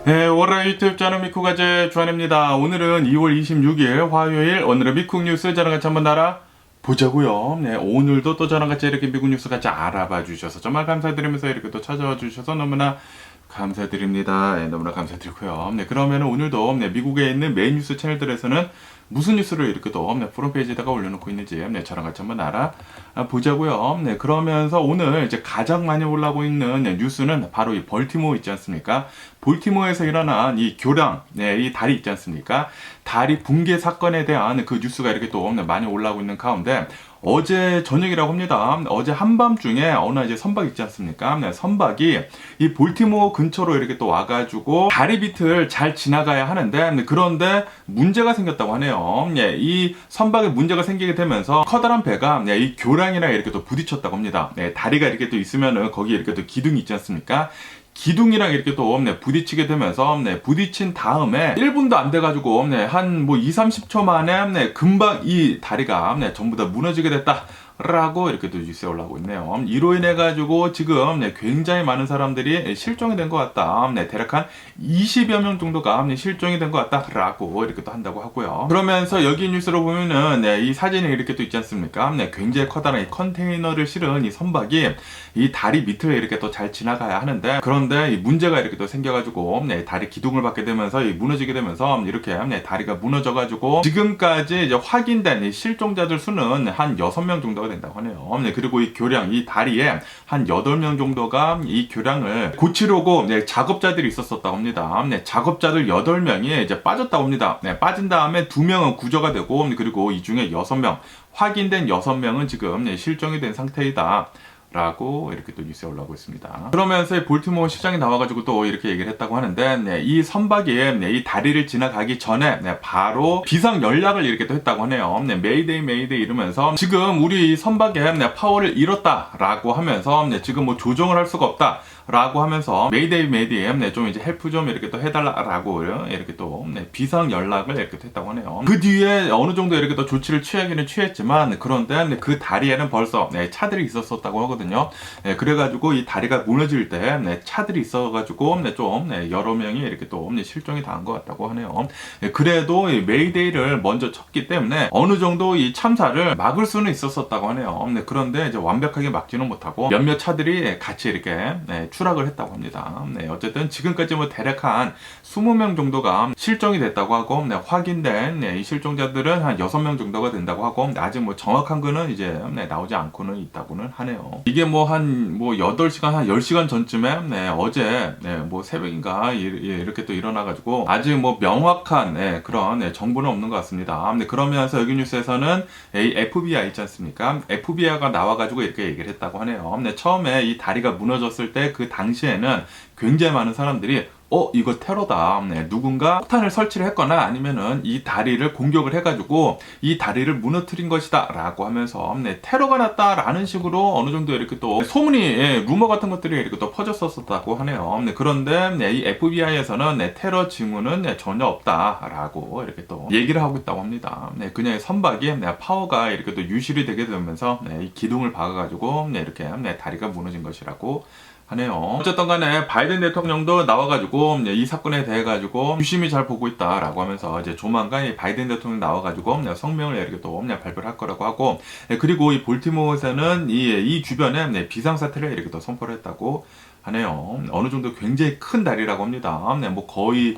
네, 월요일 유튜브 저는 미쿠가제 주한입니다. 오늘은 2월 26일 화요일, 오늘의 미국 뉴스 저랑 같이 한번 알아보자고요. 네, 오늘도 또 저랑 같이 이렇게 미국 뉴스 같이 알아봐 주셔서 정말 감사드리면서 이렇게 또 찾아와 주셔서 너무나 감사드립니다. 네, 너무나 감사드리고요. 네, 그러면 오늘도 미국에 있는 메인 뉴스 채널들에서는 무슨 뉴스를 이렇게 또 프론페이지에다가 올려놓고 있는지 저랑 같이 한번 알아보자고요. 네, 그러면서 오늘 이제 가장 많이 올라오고 있는 뉴스는 바로 이 벌티모어 있지 않습니까? 볼티모어에서 일어난 이 교량, 이 다리 있지 않습니까? 다리 붕괴 사건에 대한 그 뉴스가 이렇게 또 많이 올라오고 있는 가운데 어제 저녁이라고 합니다. 어제 한밤중에 어느 이제 선박 있지 않습니까? 선박이 이 볼티모어 근처로 이렇게 또 와가지고 다리 밑을 잘 지나가야 하는데 그런데 문제가 생겼다고 하네요. 이 선박에 문제가 생기게 되면서 커다란 배가 이 교량이랑 이렇게 또 부딪혔다고 합니다. 다리가 이렇게 또 있으면은 거기에 이렇게 또 기둥이 있지 않습니까? 기둥이랑 이렇게 또 부딪히게 되면서 부딪힌 다음에 1분도 안 돼가지고 한 뭐 2, 30초 만에 금방 이 다리가 전부 다 무너지게 됐다. 라고 이렇게 또 뉴스에 올라오고 있네요. 이로 인해 가지고 지금 굉장히 많은 사람들이 실종이 된 것 같다. 대략 한 20여 명 정도가 실종이 된 것 같다라고 이렇게 또 한다고 하고요. 그러면서 여기 뉴스로 보면은 이 사진이 이렇게 또 있지 않습니까? 굉장히 커다란 이 컨테이너를 실은 이 선박이 이 다리 밑을 이렇게 또 잘 지나가야 하는데 그런데 이 문제가 이렇게 또 생겨가지고 다리 기둥을 받게 되면서 무너지게 되면서 이렇게 다리가 무너져가지고 지금까지 이제 확인된 이 실종자들 수는 한 6명 정도가 된다고 하네요. 그리고 이 교량, 이 다리에 한 8명 정도가 이 교량을 고치려고 작업자들이 있었었다고 합니다. 작업자들 8명이 이제 빠졌다고 합니다. 빠진 다음에 2명은 구조가 되고 그리고 이 중에 6명, 확인된 6명은 지금 실종이 된 상태이다. 라고 이렇게 또 뉴스에 올라오고 있습니다. 그러면서 볼티모어 시장에 나와가지고 또 이렇게 얘기를 했다고 하는데 이 선박이 이 다리를 지나가기 전에 바로 비상 연락을 이렇게 또 했다고 하네요. 메이데이 메이데이 이러면서 지금 우리 선박에 파워를 잃었다라고 하면서 지금 뭐 조정을 할 수가 없다. 라고 하면서 메이데이 메이데이 좀 이제 헬프 좀 이렇게 또 해달라라고 이렇게 또 비상 연락을 이렇게 또 했다고 하네요. 그 뒤에 어느 정도 이렇게 또 조치를 취하기는 취했지만 그런데 그 다리에는 벌써 차들이 있었었다고 하거든요. 그래가지고 이 다리가 무너질 때 차들이 있어가지고 좀 여러 명이 이렇게 또 실종이 당한 것 같다고 하네요. 그래도 이 메이데이를 먼저 쳤기 때문에 어느 정도 이 참사를 막을 수는 있었었다고 하네요. 그런데 이제 완벽하게 막지는 못하고 몇몇 차들이 같이 이렇게 추락을 했다고 합니다. 어쨌든 지금까지 뭐 대략 한 20명 정도가 실종이 됐다고 하고 확인된 이 실종자들은 한 6명 정도가 된다고 하고 아직 뭐 정확한 거는 이제 나오지 않고는 있다고는 하네요. 이게 뭐 한 8시간 한 10시간 전쯤에 어제 뭐 새벽인가 이렇게 또 일어나가지고 아직 뭐 명확한 그런 정보는 없는 것 같습니다. 그러면서 여기 뉴스에서는 이 FBI 있지 않습니까? FBI가 나와가지고 이렇게 얘기를 했다고 하네요. 처음에 이 다리가 무너졌을 때 그 당시에는 굉장히 많은 사람들이 이거 테러다. 누군가 폭탄을 설치를 했거나 아니면은 이 다리를 공격을 해가지고 이 다리를 무너뜨린 것이다. 라고 하면서 테러가 났다라는 식으로 어느 정도 이렇게 또 소문이, 루머 같은 것들이 이렇게 또 퍼졌었다고 하네요. 그런데 이 FBI에서는 테러 징후는 전혀 없다라고 이렇게 또 얘기를 하고 있다고 합니다. 그냥 선박이 파워가 이렇게 또 유실이 되게 되면서 이 기둥을 박아가지고 이렇게 다리가 무너진 것이라고 하네요. 어쨌든 간에 바이든 대통령도 나와가지고 이 사건에 대해 가지고 유심히 잘 보고 있다라고 하면서 이제 조만간 이 바이든 대통령 나와가지고 성명을 이렇게 또 발표를 할 거라고 하고 그리고 이 볼티모어에서는 이 주변에 비상사태를 이렇게 또 선포를 했다고 하네요. 어느 정도 굉장히 큰 다리라고 합니다. 뭐 거의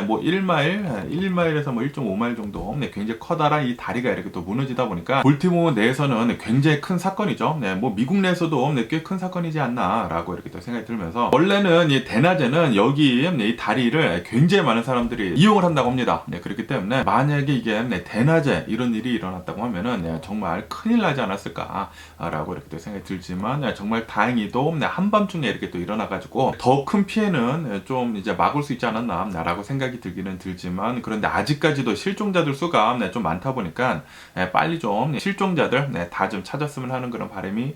뭐 1마일에서 뭐 1.5마일 정도 굉장히 커다란 이 다리가 이렇게 또 무너지다 보니까 볼티모어 내에서는 굉장히 큰 사건이죠. 뭐 미국 내에서도 꽤 큰 사건이지 않나라고 이렇게 또 생각이 들면서 원래는 이 대낮에는 여기 이 다리를 굉장히 많은 사람들이 이용을 한다고 합니다. 그렇기 때문에 만약에 이게 대낮에 이런 일이 일어났다고 하면은 정말 큰일 나지 않았을까라고 이렇게 또 생각이 들지만 정말 다행히도 한밤중에 이렇게 또 일어나가지고 더 큰 피해는 좀 이제 막을 수 있지 않았나라고 생각이 들기는 들지만 그런데 아직까지도 실종자들 수가 좀 많다 보니까 빨리 좀 실종자들 다 좀 찾았으면 하는 그런 바람이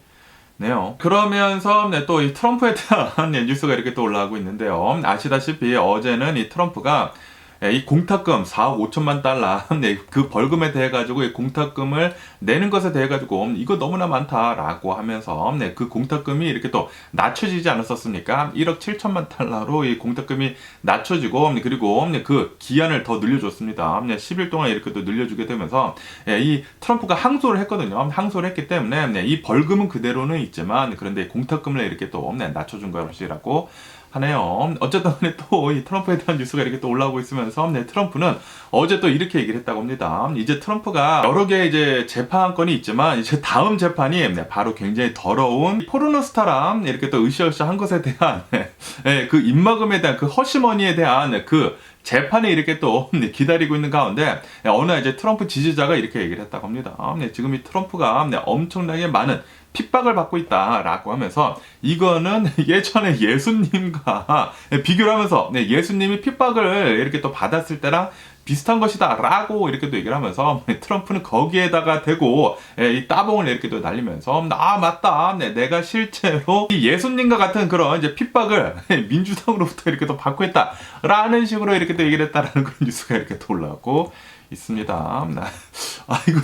네요. 그러면서 또 이 트럼프에 대한 뉴스가 이렇게 또 올라오고 있는데요. 아시다시피 어제는 이 트럼프가 이 공탁금 4억 5천만 달러 네, 그 벌금에 대해 가지고 이 공탁금을 내는 것에 대해 가지고 이거 너무나 많다라고 하면서 네, 그 공탁금이 이렇게 또 낮춰지지 않았었습니까? 1억 7천만 달러로 이 공탁금이 낮춰지고 그리고 그 기한을 더 늘려줬습니다. 10일 동안 이렇게 또 늘려주게 되면서 이 트럼프가 항소를 했거든요. 항소를 했기 때문에 이 벌금은 그대로는 있지만 그런데 공탁금을 이렇게 또 낮춰준 것이라고 하네요. 어쨌든 간에 또 이 트럼프에 대한 뉴스가 이렇게 또 올라오고 있으면서 트럼프는 어제 또 이렇게 얘기를 했다고 합니다. 이제 트럼프가 여러 개 이제 재판건이 있지만 이제 다음 재판이 바로 굉장히 더러운 포르노스타랑 이렇게 또 으쌰으쌰 한 것에 대한 그 입막음에 대한 그 허시머니에 대한 그 재판이 이렇게 또 기다리고 있는 가운데 어느 이제 트럼프 지지자가 이렇게 얘기를 했다고 합니다. 지금 이 트럼프가 엄청나게 많은 핍박을 받고 있다라고 하면서 이거는 예전에 예수님과 비교를 하면서 예수님이 핍박을 이렇게 또 받았을 때랑 비슷한 것이다 라고 이렇게 또 얘기를 하면서 트럼프는 거기에다가 대고 이 따봉을 이렇게 또 날리면서 아 맞다 내가 실제로 이 예수님과 같은 그런 이제 핍박을 민주당으로부터 이렇게 또 받고 있다 라는 식으로 이렇게 또 얘기를 했다라는 그런 뉴스가 이렇게 또 올라오고 있습니다. 아 이거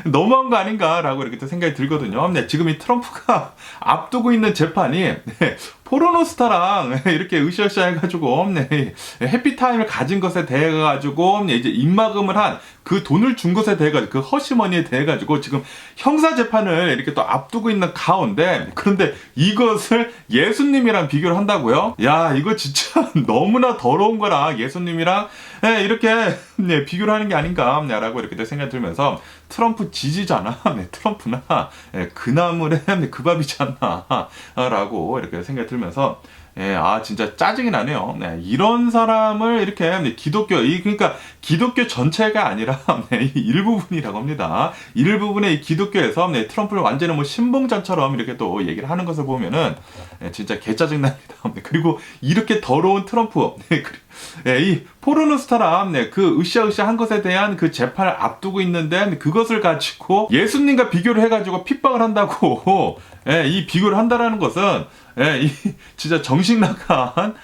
너무한 거 아닌가라고 이렇게 또 생각이 들거든요. 지금 이 트럼프가 앞두고 있는 재판이 포르노스타랑 이렇게 으쌰으쌰 해가지고 해피타임을 가진 것에 대해 가지고 이제 입막음을 한 그 돈을 준 것에 대해 가지고 그 허시머니에 대해 가지고 지금 형사 재판을 이렇게 또 앞두고 있는 가운데 그런데 이것을 예수님이랑 비교를 한다고요? 야 이거 진짜 너무나 더러운 거라 예수님이랑 이렇게 비교를 하는 게 아닌가라고 이렇게 생각이 들면서 트럼프 지지잖아. 트럼프나 그 나물에 그 밥이지 않나 라고 이렇게 생각이 들면서 진짜 짜증이 나네요. 이런 사람을 이렇게 그러니까 기독교 전체가 아니라 이 일부분이라고 합니다. 일부분의 이 기독교에서 트럼프를 완전히 뭐 신봉자처럼 이렇게 또 얘기를 하는 것을 보면은 진짜 개짜증 납니다. 그리고 이렇게 더러운 트럼프, 이 포르노스타랑 그 으쌰으쌰 한 것에 대한 그 재판을 앞두고 있는데 그것을 가지고 예수님과 비교를 해가지고 핍박을 한다고 이 비교를 한다라는 것은 이 진짜 정신 나간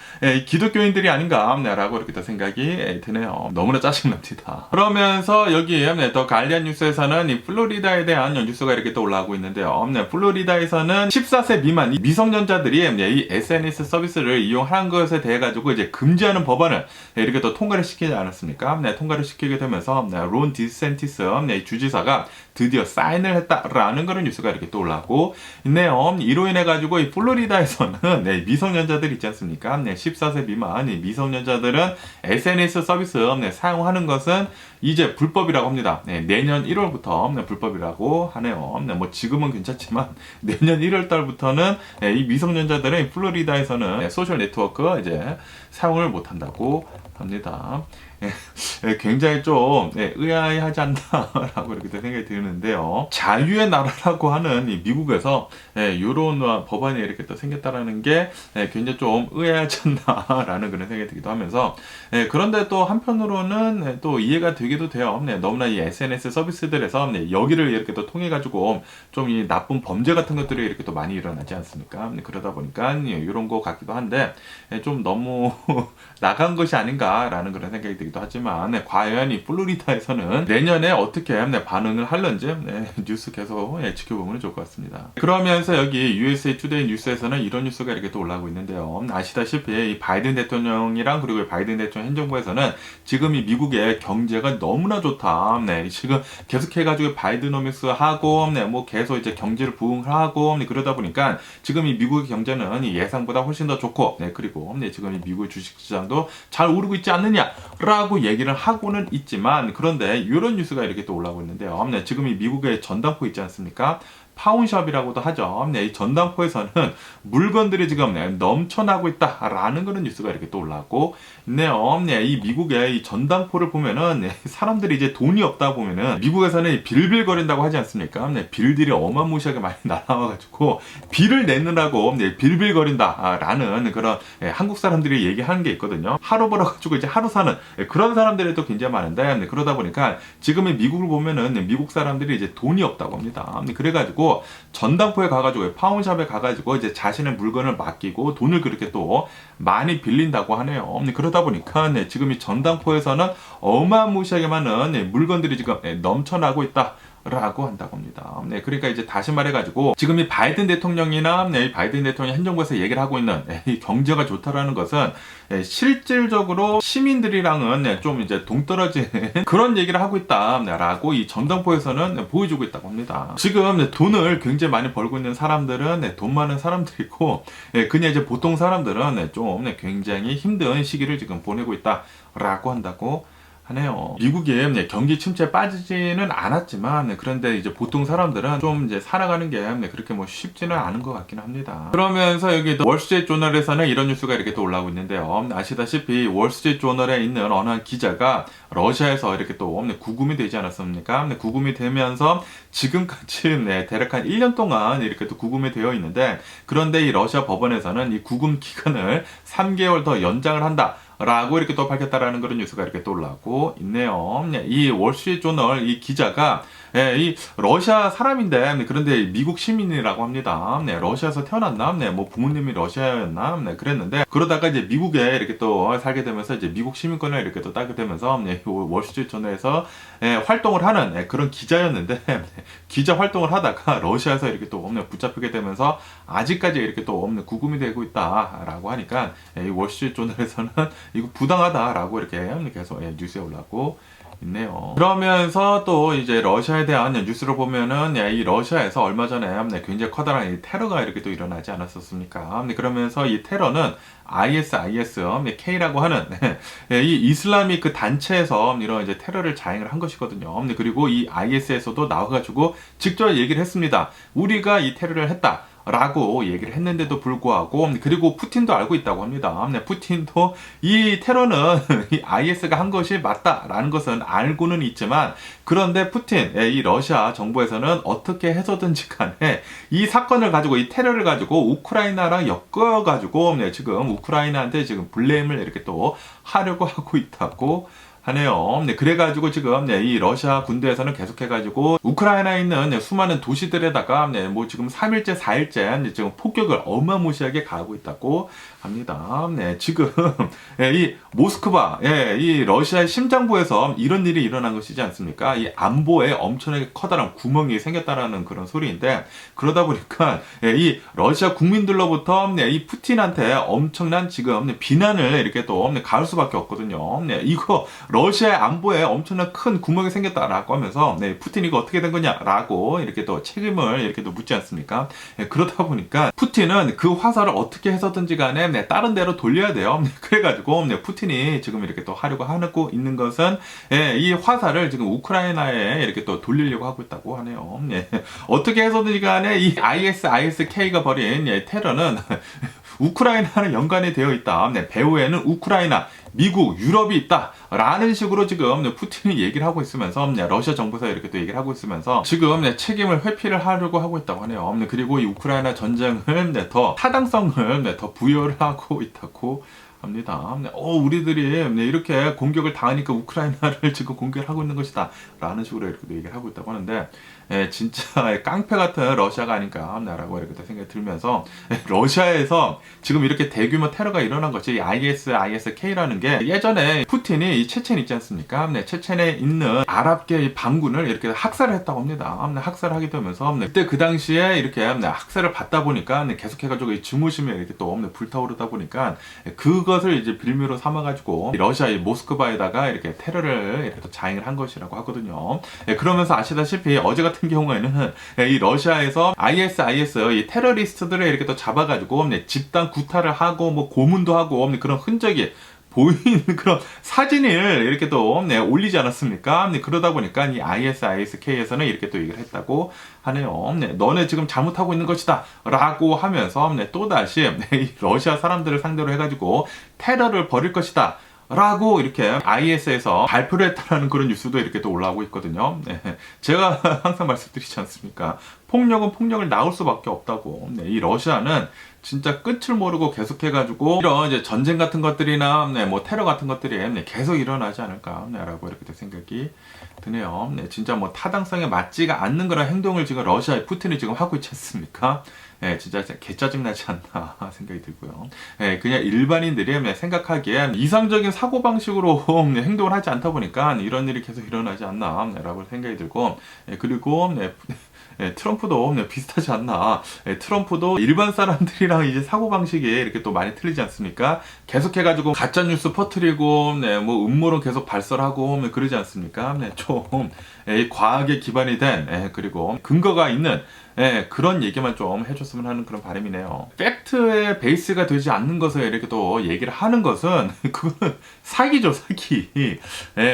기독교인들이 아닌가라고 이렇게 또 생각이 드네요. 너무나 짜증납니다. 그러면서 여기 더 가디언 뉴스에서는 이 플로리다에 대한 뉴스가 이렇게 또 올라오고 있는데요. 플로리다에서는 14세 미만 미성년자들이 이 SNS 서비스를 이용하는 것에 대해 가지고 이제 금지하는 법안을 이렇게 또 통과를 시키지 않았습니까? 통과를 시키게 되면서 론 디센티스 주지사가 드디어 사인을 했다라는 그런 뉴스가 이렇게 또 올라오고 있네요. 이로 인해 가지고 이 플로리다에서는 미성년자들 있지 않습니까? 14세 미만 미성년자들은 SNS 서비스 사용하는 것은 이제 불법이라고 합니다. 내년 1월부터 불법이라고 하네요. 뭐 지금은 괜찮지만 내년 1월 달부터는 이 미성년자들은 플로리다에서는 소셜 네트워크 이제 사용을 못 한다고 합니다. 굉장히 좀 의아해하지 않나라고 이렇게 생각이 드는데요. 자유의 나라라고 하는 이 미국에서 이런 법안이 이렇게 또 생겼다라는 게 굉장히 좀 의아하지 않나라는 그런 생각이 들기도 하면서 그런데 또 한편으로는 또 이해가 되기도 돼요. 너무나 이 SNS 서비스들에서 여기를 이렇게 또 통해 가지고 좀 이 나쁜 범죄 같은 것들이 이렇게 또 많이 일어나지 않습니까? 그러다 보니까 이런 거 같기도 한데 좀 너무 나간 것이 아닌가라는 그런 생각이 들기도 하지만 과연 이 플로리다에서는 내년에 어떻게 반응을 할런지 뉴스 계속 지켜보면 좋을 것 같습니다. 그러면서 여기 USA 투데이 뉴스에서는 이런 뉴스가 이렇게 또 올라오고 있는데요. 아시다시피 이 바이든 대통령이랑 그리고 바이든 대통령 행정부에서는 지금 이 미국의 경제가 너무나 좋다. 지금 계속해가지고 바이드노믹스 하고 뭐 계속 이제 경제를 부흥하고 그러다 보니까 지금 이 미국의 경제는 예상보다 훨씬 더 좋고 그리고 지금 이 미국의 주식시장도 잘 오르고 있지 않느냐라고 얘기를 하고는 있지만 그런데 이런 뉴스가 이렇게 또 올라오고 있는데요. 지금 이 미국의 전당포 있지 않습니까? 파운샵이라고도 하죠. 이 전당포에서는 물건들이 지금 넘쳐나고 있다라는 그런 뉴스가 이렇게 또 올라오고 있네요. 이 미국의 이 전당포를 보면은 사람들이 이제 돈이 없다 보면은 미국에서는 빌빌거린다고 하지 않습니까? 빌들이 어마무시하게 많이 날아와가지고 빌을 내느라고 빌빌거린다라는 그런 한국 사람들이 얘기하는 게 있거든요. 하루 벌어가지고 이제 하루 사는 그런 사람들이 또 굉장히 많은데 그러다 보니까 지금의 미국을 보면은 미국 사람들이 이제 돈이 없다고 합니다. 그래가지고 가지고 전당포에 가가지고 파운샵에 가가지고 이제 자신의 물건을 맡기고 돈을 그렇게 또 많이 빌린다고 하네요. 그러다 보니까 지금 이 전당포에서는 어마무시하게 많은 물건들이 지금 넘쳐나고 있다. 라고 한다고 합니다. 그러니까 이제 다시 말해가지고 지금 이 바이든 대통령이나 이 바이든 대통령 행정부에서 얘기를 하고 있는 이 경제가 좋다라는 것은 실질적으로 시민들이랑은 좀 이제 동떨어진 그런 얘기를 하고 있다라고 이 전당포에서는 보여주고 있다고 합니다. 지금 돈을 굉장히 많이 벌고 있는 사람들은 돈 많은 사람들이고 그냥 이제 보통 사람들은 좀 굉장히 힘든 시기를 지금 보내고 있다라고 한다고 하네요. 미국이 경기 침체에 빠지지는 않았지만 그런데 이제 보통 사람들은 좀 이제 살아가는 게 그렇게 뭐 쉽지는 않은 것 같긴 합니다. 그러면서 여기 월스트리트 조널에서는 이런 뉴스가 이렇게 또 올라오고 있는데요. 아시다시피 월스트리트 조널에 있는 어느 한 기자가 러시아에서 이렇게 또 구금이 되지 않았습니까? 구금이 되면서 지금까지 대략 한 1년 동안 이렇게 또 구금이 되어 있는데 그런데 이 러시아 법원에서는 이 구금 기간을 3개월 더 연장을 한다. 라고 이렇게 또 밝혔다라는 그런 뉴스가 이렇게 또 올라오고 있네요. 이 월스트리트 조널 이 기자가 이 러시아 사람인데 그런데 미국 시민이라고 합니다. 러시아에서 태어났나? 뭐 부모님이 러시아였나? 그랬는데 그러다가 이제 미국에 이렇게 또 살게 되면서 이제 미국 시민권을 이렇게 또 따게 되면서 월스트리트 조널에서 활동을 하는 그런 기자였는데 기자 활동을 하다가 러시아에서 이렇게 또 붙잡히게 되면서 아직까지 이렇게 또 구금이 되고 있다라고 하니까 이 월스트리트 조널에서는 이거 부당하다라고 이렇게 계속 뉴스에 올라오고 있네요. 그러면서 또 이제 러시아에 대한 뉴스를 보면은 이 러시아에서 얼마 전에 굉장히 커다란 이 테러가 이렇게 또 일어나지 않았었습니까? 그러면서 이 테러는 ISISK라고 하는 이 이슬람이 그 단체에서 이런 이제 테러를 자행을 한 것이거든요. 그리고 이 IS에서도 나와가지고 직접 얘기를 했습니다. 우리가 이 테러를 했다. 라고 얘기를 했는데도 불구하고 그리고 푸틴도 알고 있다고 합니다. 푸틴도 이 테러는 이 IS가 한 것이 맞다라는 것은 알고는 있지만 그런데 푸틴, 이 러시아 정부에서는 어떻게 해서든지 간에 이 사건을 가지고 이 테러를 가지고 우크라이나랑 엮어가지고 지금 우크라이나한테 지금 블레임을 이렇게 또 하려고 하고 있다고 하네요. 그래가지고 지금 이 러시아 군대에서는 계속해가지고 우크라이나에 있는 수많은 도시들에다가 뭐 지금 3일째, 4일째 지금 폭격을 어마무시하게 가하고 있다고 합니다. 지금 이 모스크바, 이 러시아의 심장부에서 이런 일이 일어난 것이지 않습니까? 이 안보에 엄청나게 커다란 구멍이 생겼다라는 그런 소리인데 그러다 보니까 이 러시아 국민들로부터 이 푸틴한테 엄청난 지금 비난을 이렇게 또 가할 수밖에 없거든요. 이거 러시아의 안보에 엄청난 큰 구멍이 생겼다라고 하면서 푸틴이 이거 어떻게 된 거냐라고 이렇게 또 책임을 이렇게 또 묻지 않습니까? 그러다 보니까 푸틴은 그 화살을 어떻게 해서든지 간에 다른 데로 돌려야 돼요. 그래가지고 푸틴이 지금 이렇게 또 하려고 하고 있는 것은 이 화살을 지금 우크라이나에 이렇게 또 돌리려고 하고 있다고 하네요. 어떻게 해서든지 간에 이 ISISK가 벌인 테러는 우크라이나랑 연관이 되어 있다. 배후에는 우크라이나, 미국, 유럽이 있다. 라는 식으로 지금 푸틴이 얘기를 하고 있으면서 러시아 정부에서 이렇게 또 얘기를 하고 있으면서 지금 책임을 회피를 하려고 하고 있다고 하네요. 그리고 이 우크라이나 전쟁을 더 타당성을 더 부여를 하고 있다고 합니다. 우리들이 이렇게 공격을 당하니까 우크라이나를 지금 공격을 하고 있는 것이다. 라는 식으로 이렇게 얘기를 하고 있다고 하는데 진짜 깡패 같은 러시아가 아닌가 라고 이렇게 생각이 들면서 러시아에서 지금 이렇게 대규모 테러가 일어난 것이 ISISK라는 게 예전에 푸틴이 이 체첸 있지 않습니까? 체첸에 있는 아랍계 반군을 이렇게 학살을 했다고 합니다. 학살을 하게 되면서 그때 그 당시에 이렇게 학살을 받다 보니까 계속해가지고 주무심에 이렇게 또 불타오르다 보니까 그것을 이제 빌미로 삼아가지고 러시아의 모스크바에다가 이렇게 테러를 이렇게 또 자행을 한 것이라고 하거든요. 그러면서 아시다시피 어제 같은 경우에는 이 러시아에서 ISIS 이 테러리스트들을 이렇게 또 잡아가지고 집단 구타를 하고 뭐 고문도 하고 그런 흔적이 보이는 그런 사진을 이렇게 또 올리지 않았습니까? 그러다 보니까 이 ISISK에서는 이렇게 또 얘기를 했다고 하네요. 너네 지금 잘못하고 있는 것이다 라고 하면서 또다시 이 러시아 사람들을 상대로 해가지고 테러를 벌일 것이다 라고 이렇게 IS에서 발표를 했다는 그런 뉴스도 이렇게 또 올라오고 있거든요. 제가 항상 말씀드리지 않습니까? 폭력은 폭력을 낳을 수밖에 없다고. 이 러시아는 진짜 끝을 모르고 계속해가지고 이런 이제 전쟁 같은 것들이나 뭐 테러 같은 것들이 계속 일어나지 않을까라고 이렇게 생각이 드네요. 네, 진짜 뭐 타당성에 맞지가 않는 그런 행동을 지금 러시아의 푸틴이 지금 하고 있지 않습니까? 네, 진짜 개짜증나지 않나 생각이 들고요. 네, 그냥 일반인들이 생각하기에 이상적인 사고방식으로 행동을 하지 않다 보니까 이런 일이 계속 일어나지 않나 라고 생각이 들고, 그리고 트럼프도 비슷하지 않나. 트럼프도 일반 사람들이랑 이제 사고방식이 이렇게 또 많이 틀리지 않습니까? 계속해가지고 가짜뉴스 퍼뜨리고, 뭐 음모론 계속 발설하고, 그러지 않습니까? 좀, 과학에 기반이 된, 그리고 근거가 있는, 그런 얘기만 좀 해줬으면 하는 그런 바람이네요. 팩트의 베이스가 되지 않는 것을 이렇게 또 얘기를 하는 것은, 그거는 사기죠, 사기.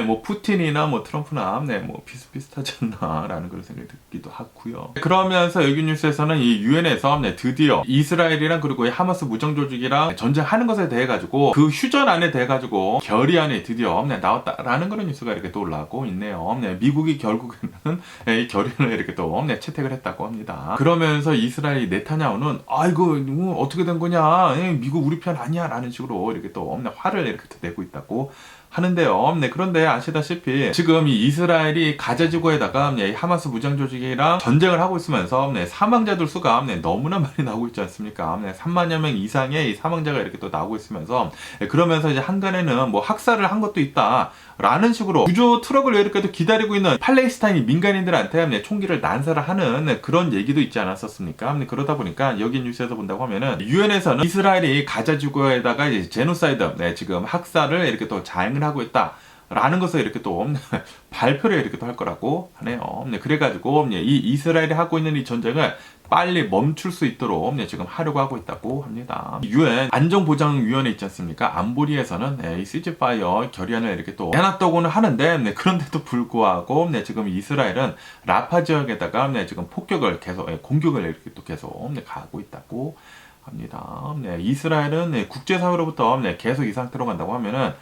뭐, 푸틴이나 뭐, 트럼프나, 뭐, 비슷비슷하지 않나, 라는 그런 생각이 듣기도 하고요. 그러면서 여기 뉴스에서는 이 유엔에서 드디어 이스라엘이랑 그리고 이 하마스 무장조직이랑 전쟁하는 것에 대해 가지고 그 휴전안에 대해 가지고 결의안이 드디어 나왔다라는 그런 뉴스가 이렇게 또 올라오고 있네요. 미국이 결국에는 이 결의안을 이렇게 또 채택을 했다고 합니다. 그러면서 이스라엘 네타냐후는 아이고 어떻게 된 거냐, 미국 우리 편 아니야 라는 식으로 이렇게 또 화를 이렇게 또 내고 있다고 하는데요. 그런데 아시다시피 지금 이 이스라엘이 가자 지구에다가 하마스 무장 조직이랑 전쟁을 하고 있으면서 사망자들 수가 너무나 많이 나오고 있지 않습니까? 3만여 명 이상의 이 사망자가 이렇게 또 나오고 있으면서 그러면서 이제 한간에는 뭐 학살을 한 것도 있다. 라는 식으로 구조 트럭을 이렇게 또 기다리고 있는 팔레스타인 민간인들한테 총기를 난사를 하는 그런 얘기도 있지 않았었습니까? 그러다 보니까 여기 뉴스에서 본다고 하면은 유엔에서는 이스라엘이 가자 지구에다가 이제 제노사이드, 지금 학살을 이렇게 또 자행을 하고 있다. 라는 것을 이렇게 또 발표를 이렇게 또 할 거라고 하네요. 그래가지고 이 이스라엘이 하고 있는 이 전쟁을 빨리 멈출 수 있도록 지금 하려고 하고 있다고 합니다. 유엔 안전보장위원회 있지 않습니까? 안보리에서는 이 시즈파이어 결의안을 이렇게 또 해놨다고는 하는데 그런데도 불구하고 지금 이스라엘은 라파 지역에다가 지금 폭격을 계속 공격을 이렇게 또 계속 가고 있다고 합니다. 이스라엘은 국제사회로부터 계속 이 상태로 간다고 하면은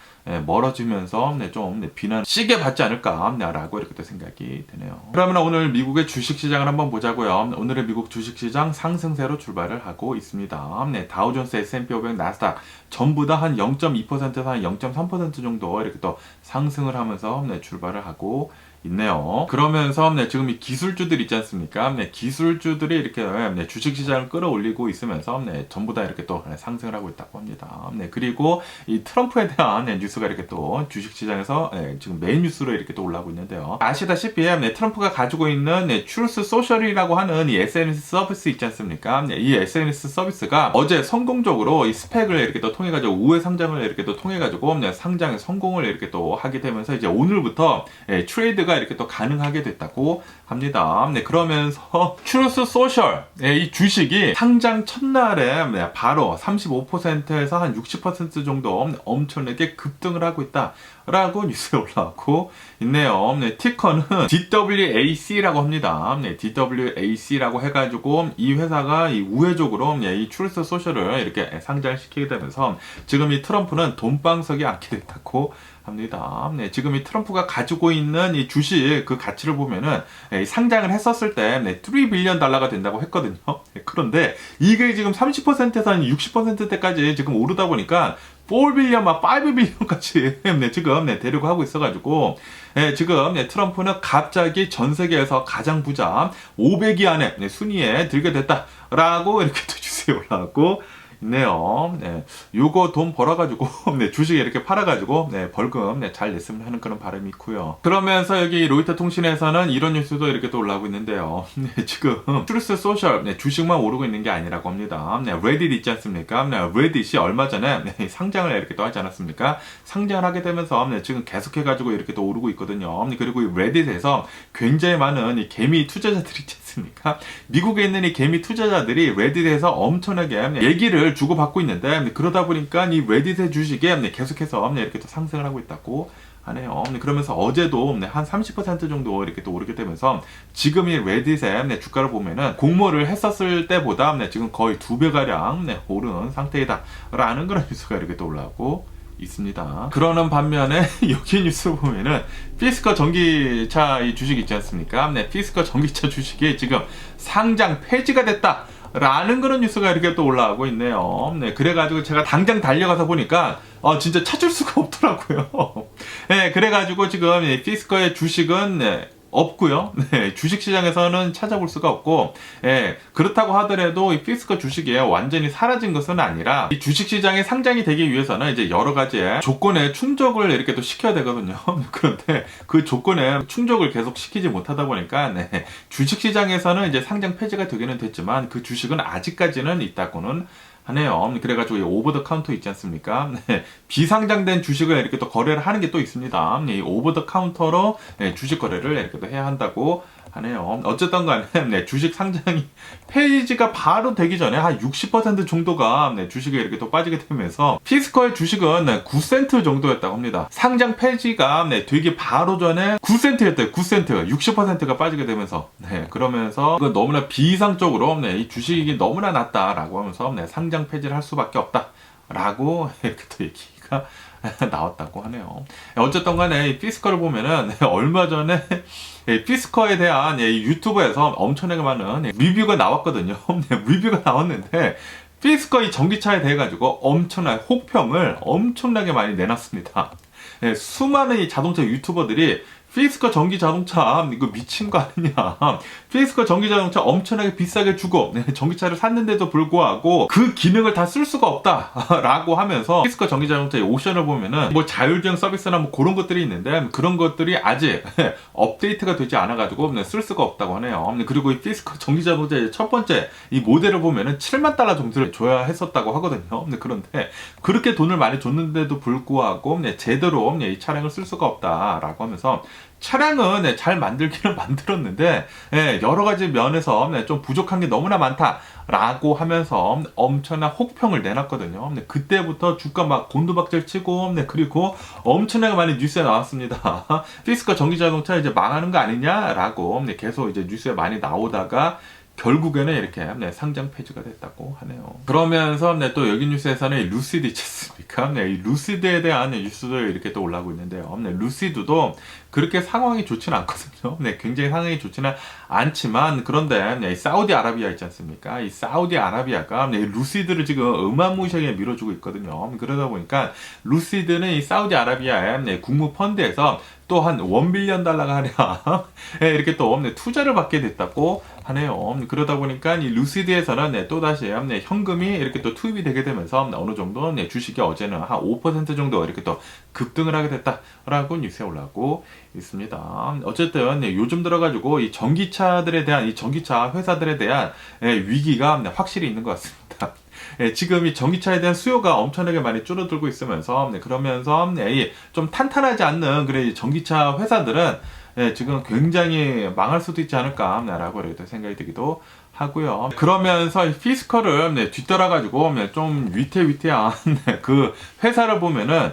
멀어지면서 좀 비난 시게 받지 않을까라고 이렇게 또 생각이 드네요. 그러면 오늘 미국의 주식시장을 한번 보자고요. 오늘의 미국 주식시장 상승세로 출발을 하고 있습니다. 다우존스, S&P 500, 나스닥 전부 다 한 0.2%에서 한 0.3% 정도 이렇게 또 상승을 하면서 출발을 하고 있네요. 그러면서 지금 이 기술주들 있지 않습니까? 기술주들이 이렇게 주식시장을 끌어올리고 있으면서 전부 다 이렇게 또 상승을 하고 있다고 합니다. 그리고 이 트럼프에 대한 뉴스가 이렇게 또 주식시장에서 지금 메인 뉴스로 이렇게 또 올라오고 있는데요. 아시다시피 트럼프가 가지고 있는 트루스 소셜이라고 하는 이 SNS 서비스 있지 않습니까? 이 SNS 서비스가 어제 성공적으로 이 스펙을 이렇게 또 통해 가지고 우회 상장을 이렇게 또 통해 가지고 상장에 성공을 이렇게 또 하게 되면서 이제 오늘부터 트레이드가 이렇게 또 가능하게 됐다고 합니다. 그러면서 트루스 소셜 이 주식이 상장 첫날에 바로 35%에서 한 60% 정도 엄청나게 급등을 하고 있다라고 뉴스에 올라오고 있네요. 티커는 DWAC라고 합니다. DWAC라고 해가지고 이 회사가 이 우회적으로 이 트루스 소셜을 이렇게 상장시키게 되면서 지금 이 트럼프는 돈방석이 않게 됐다고 합니다. 지금 이 트럼프가 가지고 있는 이 주식 그 가치를 보면은 상장을 했었을 때 $3 빌리언 된다고 했거든요. 그런데 이게 지금 30%에서 한 60%대까지 지금 오르다 보니까 4 빌리언, 5 빌리언까지 지금 되려고 하고 있어가지고 지금 트럼프는 갑자기 전 세계에서 가장 부자 500위 안에 순위에 들게 됐다라고 이렇게 또 뉴스에 올라왔고 있네요. 요거 돈 벌어가지고 주식 이렇게 팔아가지고 벌금 잘 냈으면 하는 그런 바람이 있고요. 그러면서 여기 로이터 통신에서는 이런 뉴스도 이렇게 또 올라오고 있는데요. 지금 트루스 소셜 주식만 오르고 있는 게 아니라고 합니다. 레딧 있지 않습니까? 레딧이 얼마 전에 상장을 이렇게 또 하지 않았습니까? 상장을 하게 되면서 지금 계속해가지고 이렇게 또 오르고 있거든요. 그리고 이 레딧에서 굉장히 많은 이 개미 투자자들이 있지 않습니까? 미국에 있는 이 개미 투자자들이 레딧에서 엄청나게 얘기를 주고받고 있는데 그러다 보니까 이 레딧의 주식이 계속해서 이렇게 또 상승을 하고 있다고 하네요. 그러면서 어제도 한 30% 정도 이렇게 또 오르게 되면서 지금 이 레딧의 주가를 보면은 공모를 했었을 때보다 지금 거의 2배가량 오른 상태이다 라는 그런 뉴스가 이렇게 또 올라오고 있습니다. 그러는 반면에 여기 뉴스 보면은 피스커 전기차 이 주식 있지 않습니까? 피스커 전기차 주식이 지금 상장 폐지가 됐다 라는 그런 뉴스가 이렇게 또 올라가고 있네요. 네, 그래가지고 제가 당장 달려가서 보니까 진짜 찾을 수가 없더라고요. 네, 그래가지고 지금 피스커의 주식은 없고요. 네, 주식시장에서는 찾아볼 수가 없고, 그렇다고 하더라도 이 피스커 주식이 완전히 사라진 것은 아니라 이 주식시장에 상장이 되기 위해서는 이제 여러 가지의 조건에 충족을 이렇게 또 시켜야 되거든요. 그런데 그 조건에 충족을 계속 시키지 못하다 보니까 주식시장에서는 이제 상장 폐지가 되기는 됐지만 그 주식은 아직까지는 있다고는 하네요. 그래가지고 이 오버 더 카운터 있지 않습니까? 비상장된 주식을 이렇게 또 거래를 하는 게 또 있습니다. 이 오버 더 카운터로 주식 거래를 이렇게 또 해야 한다고 하네요. 어쨌든 간에 주식 상장이 폐지가 바로 되기 전에 한 60% 정도가 주식에 이렇게 또 빠지게 되면서 피스커의 주식은 9센트 정도였다고 합니다. 상장 폐지가 되기 바로 전에 9센트였대요. 9센트. 60%가 빠지게 되면서 그러면서 너무나 비이상적으로 이 주식이 너무나 낮다라고 하면서 상장 폐지를 할 수밖에 없다라고 이렇게 또 얘기가 나왔다고 하네요. 어쨌든 간에 피스커를 보면은 얼마 전에 피스커에 대한 유튜브에서 엄청나게 많은 리뷰가 나왔거든요. 리뷰가 나왔는데 피스커 이 전기차에 대해 가지고 엄청난 혹평을 엄청나게 많이 내놨습니다. 수많은 이 자동차 유튜버들이 피스커 전기 자동차 이거 미친 거 아니냐, 피스커 전기 자동차 엄청나게 비싸게 주고 전기차를 샀는데도 불구하고 그 기능을 다 쓸 수가 없다 라고 하면서 피스커 전기 자동차의 옵션을 보면은 뭐 자율주행 서비스나 뭐 그런 것들이 있는데 그런 것들이 아직 업데이트가 되지 않아 가지고 쓸 수가 없다고 하네요. 그리고 이 피스커 전기 자동차의 첫 번째 이 모델을 보면은 7만 달러 정도를 줘야 했었다고 하거든요. 그런데 그렇게 돈을 많이 줬는데도 불구하고 제대로 이 차량을 쓸 수가 없다라고 하면서 차량은 잘 만들기는 만들었는데 여러 가지 면에서 좀 부족한 게 너무나 많다라고 하면서 엄청난 혹평을 내놨거든요. 그때부터 주가 막 곤두박질 치고 그리고 엄청나게 많이 뉴스에 나왔습니다. 피스커 전기자동차 이제 망하는 거 아니냐라고 계속 이제 뉴스에 많이 나오다가 결국에는 이렇게 상장 폐지가 됐다고 하네요. 그러면서 또 여기 뉴스에서는 루시드 있지 않습니까? 이 루시드에 대한 뉴스도 이렇게 또 올라오고 있는데요. 루시드도 그렇게 상황이 좋지는 않거든요. 굉장히 상황이 좋지는 않지만 그런데 이 사우디아라비아 있지 않습니까? 이 사우디아라비아가 루시드를 지금 어마무시하게 밀어주고 있거든요. 그러다 보니까 루시드는 이 사우디아라비아의 국무 펀드에서 또 한 1빌리언 달러가 하냐 이렇게 또 투자를 받게 됐다고 하네요. 그러다 보니까 이 루시드에서는 또다시 현금이 이렇게 또 투입이 되게 되면서 어느 정도 주식이 어제는 한 5% 정도 이렇게 또 급등을 하게 됐다라고 뉴스에 올라오고 있습니다. 어쨌든 요즘 들어가지고 이 전기차들에 대한 이 전기차 회사들에 대한 위기가 확실히 있는 것 같습니다. 지금 이 전기차에 대한 수요가 엄청나게 많이 줄어들고 있으면서 그러면서 좀 탄탄하지 않는 그래 전기차 회사들은 지금 굉장히 망할 수도 있지 않을까라고 생각이 들기도 하고요. 그러면서 피스커를 뒤따라가지고 좀 위태위태한 그 회사를 보면은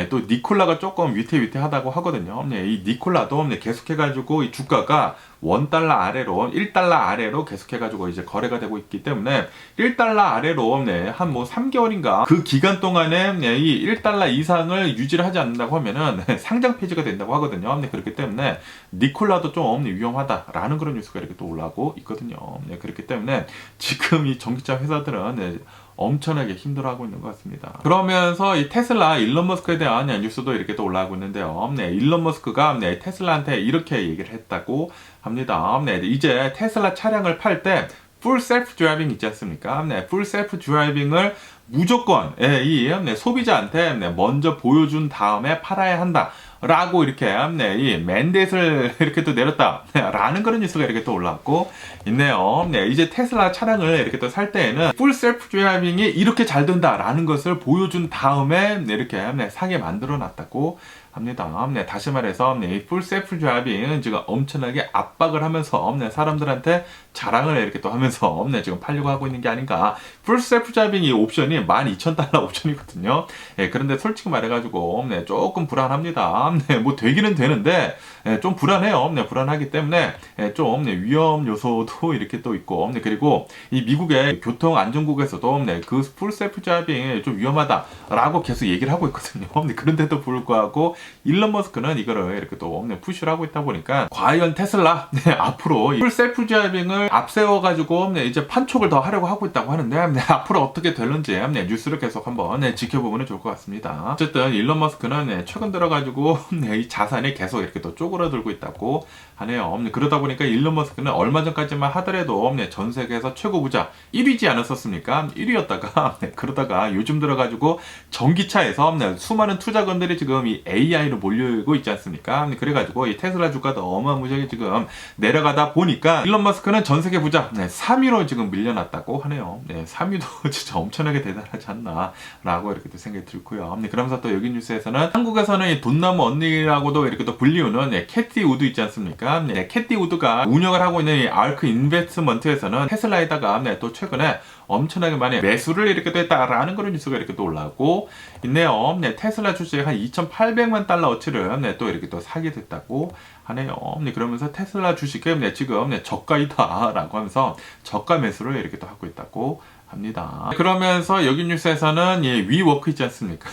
또 니콜라가 조금 위태위태하다고 하거든요. 이 니콜라도 계속해가지고 이 주가가 1달러 아래로 1달러 아래로 계속해가지고 이제 거래가 되고 있기 때문에 1달러 아래로 한 뭐 3개월인가 그 기간 동안에 이 1달러 이상을 유지를 하지 않는다고 하면은 상장 폐지가 된다고 하거든요. 그렇기 때문에 니콜라도 좀 위험하다라는 그런 뉴스가 이렇게 또 올라오고 있거든요. 그렇기 때문에 지금 이 전기차 회사들은 엄청나게 힘들어하고 있는 것 같습니다. 그러면서 이 테슬라 일론 머스크에 대한 뉴스도 이렇게 또 올라오고 있는데요. 일론 머스크가 테슬라한테 이렇게 얘기를 했다고 합니다. 이제 테슬라 차량을 팔 때 풀 셀프 드라이빙 있지 않습니까? 풀 셀프 드라이빙을 무조건 이 소비자한테 먼저 보여준 다음에 팔아야 한다. 라고 이렇게 이 맨데이트를 이렇게 또 내렸다라는 그런 뉴스가 이렇게 또 올라왔고 있네요. 이제 테슬라 차량을 이렇게 또 살 때에는 풀 셀프 드라이빙이 이렇게 잘 된다라는 것을 보여준 다음에 이렇게 사게 만들어 놨다고 합니다. 다시 말해서 이 풀 셀프 드라이빙은 지금 엄청나게 압박을 하면서 사람들한테 자랑을 이렇게 또 하면서 지금 팔려고 하고 있는 게 아닌가. 풀 셀프 드라이빙 이 옵션이 12,000달러 옵션이거든요. 그런데 솔직히 말해가지고 조금 불안합니다. 뭐 되기는 되는데 좀 불안해요. 불안하기 때문에 좀 위험 요소도 이렇게 또 있고 그리고 이 미국의 교통 안전국에서도 그 풀 셀프 드라이빙이 좀 위험하다라고 계속 얘기를 하고 있거든요. 그런데도 불구하고 일론 머스크는 이거를 이렇게 또 푸시를 하고 있다 보니까 과연 테슬라 앞으로 풀 셀프 드라이빙을 앞세워가지고 이제 판촉을 더 하려고 하고 있다고 하는데 앞으로 어떻게 될는지 뉴스를 계속 한번 지켜보면 좋을 것 같습니다. 어쨌든 일론 머스크는 최근 들어가지고 이 자산이 계속 이렇게 또 쪼그라들고 있다고 하네요. 그러다 보니까 일론 머스크는 얼마 전까지만 하더라도 전 세계에서 최고 부자 1위지 않았었습니까? 1위였다가 그러다가 요즘 들어가지고 전기차에서 수많은 투자건들이 지금 이 AI로 몰리고 있지 않습니까? 그래가지고 이 테슬라 주가도 어마무시하게 지금 내려가다 보니까 일론 머스크는 전 세계 부자 3위로 지금 밀려났다고 하네요. 3위도 진짜 엄청나게 대단하지 않나 라고 이렇게 또 생각이 들고요. 그러면서 또 여기 뉴스에서는 한국에서는 이 돈나무 언니라고도 이렇게 또 불리우는 캐티 우드 있지 않습니까? 캐티 우드가 운영을 하고 있는 이 아크 인베스트먼트에서는 테슬라에다가 또 최근에 엄청나게 많이 매수를 이렇게 됐다라는 그런 뉴스가 이렇게 또 올라오고 있네요. 테슬라 주식 한 2,800만 달러어치를 또 이렇게 또 사게 됐다고 하네요. 그러면서 테슬라 주식은 지금 저가이다라고 하면서 저가 매수를 이렇게 또 하고 있다고 합니다. 그러면서 여기 뉴스에서는 위워크 있지 않습니까?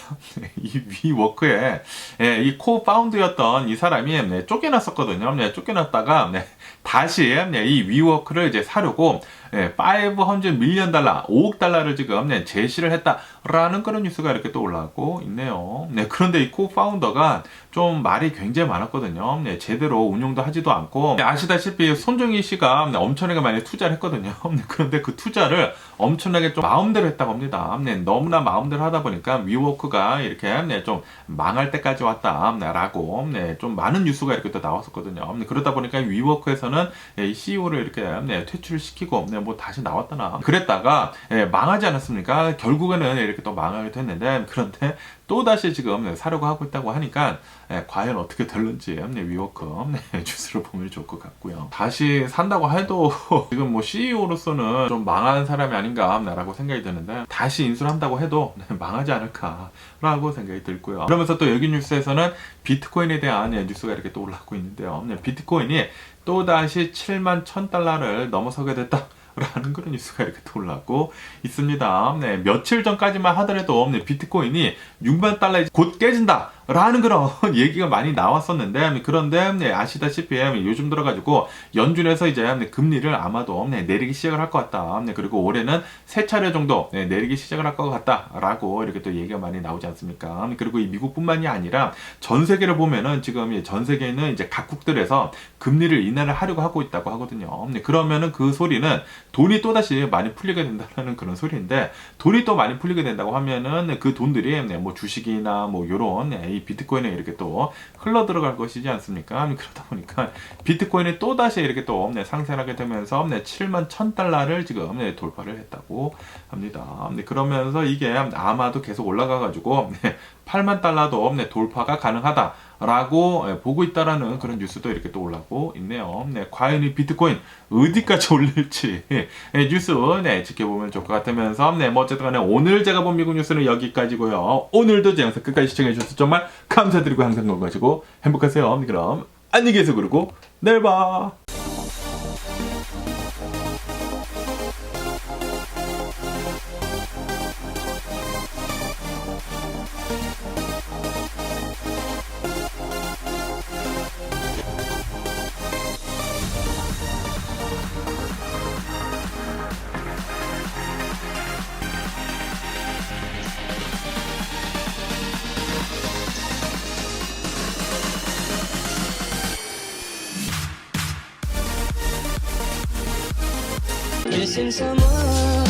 이 위워크의 이 코파운드였던 이 사람이 쫓겨났었거든요. 쫓겨났다가 다시 이 위워크를 이제 사려고 500 밀리언 달러, 5억 달러를 지금 제시를 했다라는 그런 뉴스가 이렇게 또 올라오고 있네요. 그런데 이 코파운더가 좀 말이 굉장히 많았거든요. 제대로 운용도 하지도 않고 아시다시피 손정희 씨가 엄청나게 많이 투자를 했거든요. 그런데 그 투자를 엄청나게 좀 마음대로 했다고 합니다. 너무나 마음대로 하다 보니까 위워크가 이렇게 좀 망할 때까지 왔다라고 좀 많은 뉴스가 이렇게 또 나왔었거든요. 그러다 보니까 위워크에서는 이 CEO를 이렇게 퇴출을 시키고 뭐 다시 나왔다나 그랬다가 망하지 않았습니까? 결국에는 이렇게 또 망하게 됐는데 그런데 또 다시 지금 사려고 하고 있다고 하니까 과연 어떻게 될는지 위워크 뉴스를 보면 좋을 것 같고요. 다시 산다고 해도 지금 뭐 CEO로서는 좀 망한 사람이 아닌가라고 생각이 드는데 다시 인수를 한다고 해도 망하지 않을까라고 생각이 들고요. 그러면서 또 여기 뉴스에서는 비트코인에 대한 뉴스가 이렇게 또 올라오고 있는데요. 비트코인이 또 다시 7만 1,000달러를 넘어서게 됐다. 라는 그런 뉴스가 이렇게 또 올라오고 있습니다. 며칠 전까지만 하더라도 비트코인이 6만 달러 곧 깨진다 라는 그런 얘기가 많이 나왔었는데 그런데 아시다시피 요즘 들어가지고 연준에서 이제 금리를 아마도 내리기 시작을 할 것 같다. 그리고 올해는 3차례 정도 내리기 시작을 할 것 같다 라고 이렇게 또 얘기가 많이 나오지 않습니까? 그리고 이 미국뿐만이 아니라 전 세계를 보면은 지금 전 세계는 이제 각국들에서 금리를 인하를 하려고 하고 있다고 하거든요. 그러면은 그 소리는 돈이 또다시 많이 풀리게 된다는 그런 소리인데 돈이 또 많이 풀리게 된다고 하면은 그 돈들이 뭐 주식이나 뭐 요런 이 비트코인에 이렇게 또 흘러 들어갈 것이지 않습니까? 그러다 보니까 비트코인이 또다시 이렇게 또 상승하게 되면서 7만 1,000달러를 지금 돌파를 했다고 합니다. 그러면서 이게 아마도 계속 올라가가지고 8만 달러도 돌파가 가능하다. 라고 보고 있다라는 그런 뉴스도 이렇게 또 올라오고 있네요. 과연 이 비트코인 어디까지 올릴지 뉴스 지켜보면 좋을 것 같으면서 뭐 어쨌든 간에 오늘 제가 본 미국 뉴스는 여기까지고요. 오늘도 제 영상 끝까지 시청해 주셔서 정말 감사드리고 항상 건강하시고 행복하세요. 그럼 안녕히 계세요. 그리고 내일 봐. Missing someone